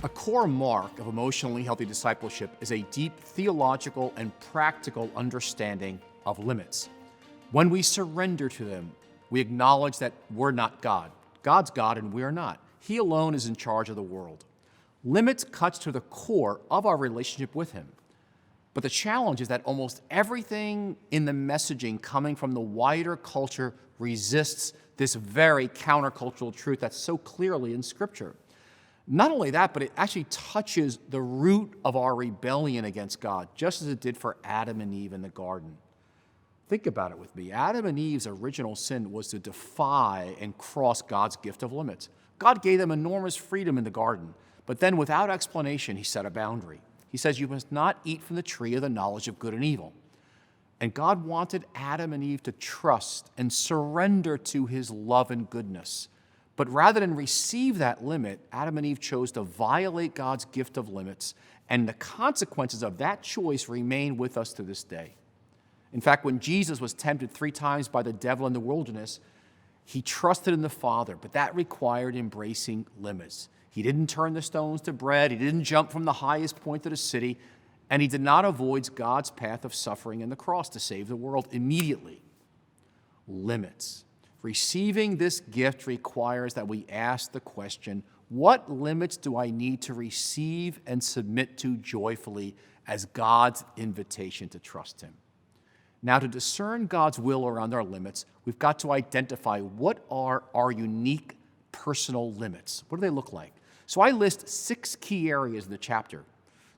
A core mark of emotionally healthy discipleship is a deep theological and practical understanding of limits. When we surrender to them, we acknowledge that we're not God. God's God and we are not. He alone is in charge of the world. Limits cuts to the core of our relationship with Him. But the challenge is that almost everything in the messaging coming from the wider culture resists this very countercultural truth that's so clearly in Scripture. Not only that, but it actually touches the root of our rebellion against God, just as it did for Adam and Eve in the garden. Think about it with me. Adam and Eve's original sin was to defy and cross God's gift of limits. God gave them enormous freedom in the garden, but then without explanation, He set a boundary. He says, you must not eat from the tree of the knowledge of good and evil. And God wanted Adam and Eve to trust and surrender to His love and goodness. But rather than receive that limit, Adam and Eve chose to violate God's gift of limits, and the consequences of that choice remain with us to this day. In fact, when Jesus was tempted 3 times by the devil in the wilderness, He trusted in the Father, but that required embracing limits. He didn't turn the stones to bread, He didn't jump from the highest point of the city, and He did not avoid God's path of suffering and the cross to save the world immediately. Limits. Receiving this gift requires that we ask the question, what limits do I need to receive and submit to joyfully as God's invitation to trust Him? Now, to discern God's will around our limits, we've got to identify what are our unique personal limits. What do they look like? So I list 6 key areas in the chapter.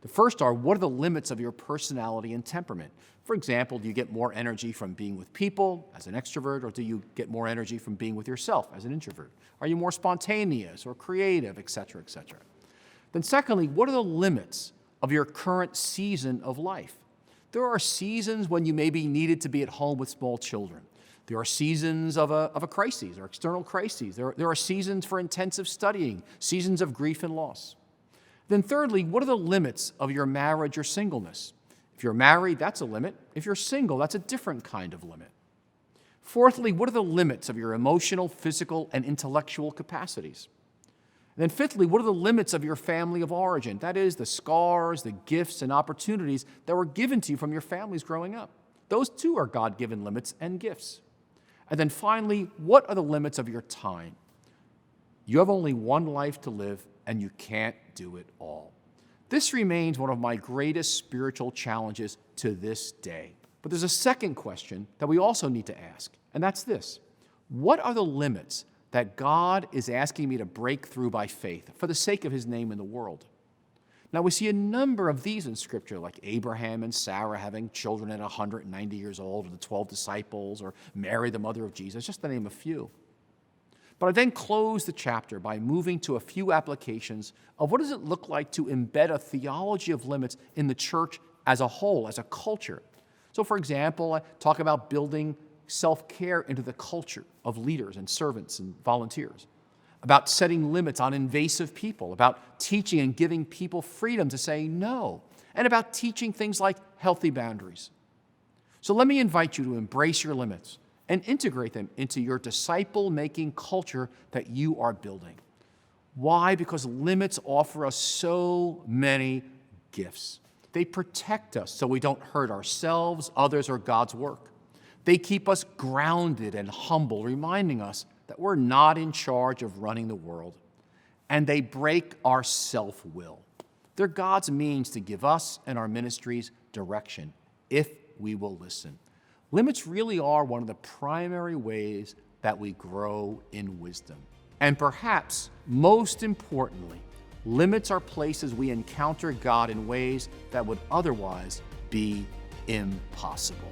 The first are, what are the limits of your personality and temperament? For example, do you get more energy from being with people as an extrovert, or do you get more energy from being with yourself as an introvert? Are you more spontaneous or creative, etc., etc.? Then secondly, what are the limits of your current season of life? There are seasons when you may be needed to be at home with small children. There are seasons of a crisis or external crises. There are seasons for intensive studying, seasons of grief and loss. Then thirdly, what are the limits of your marriage or singleness? If you're married, that's a limit. If you're single, that's a different kind of limit. Fourthly, what are the limits of your emotional, physical, and intellectual capacities? And then fifthly, what are the limits of your family of origin? That is, the scars, the gifts, and opportunities that were given to you from your families growing up. Those too are God-given limits and gifts. And then finally, what are the limits of your time? You have only one life to live, and you can't do it all. This remains one of my greatest spiritual challenges to this day. But there's a second question that we also need to ask, and that's this. What are the limits that God is asking me to break through by faith for the sake of His name in the world? Now, we see a number of these in Scripture, like Abraham and Sarah having children at 190 years old, or the 12 disciples, or Mary, the mother of Jesus, just to name a few. But I then close the chapter by moving to a few applications of what does it look like to embed a theology of limits in the church as a whole, as a culture. So, for example, I talk about building self-care into the culture of leaders and servants and volunteers, about setting limits on invasive people, about teaching and giving people freedom to say no, and about teaching things like healthy boundaries. So let me invite you to embrace your limits and integrate them into your disciple-making culture that you are building. Why? Because limits offer us so many gifts. They protect us so we don't hurt ourselves, others, or God's work. They keep us grounded and humble, reminding us that we're not in charge of running the world. And they break our self-will. They're God's means to give us and our ministries direction, if we will listen. Limits really are one of the primary ways that we grow in wisdom. And perhaps most importantly, limits are places we encounter God in ways that would otherwise be impossible.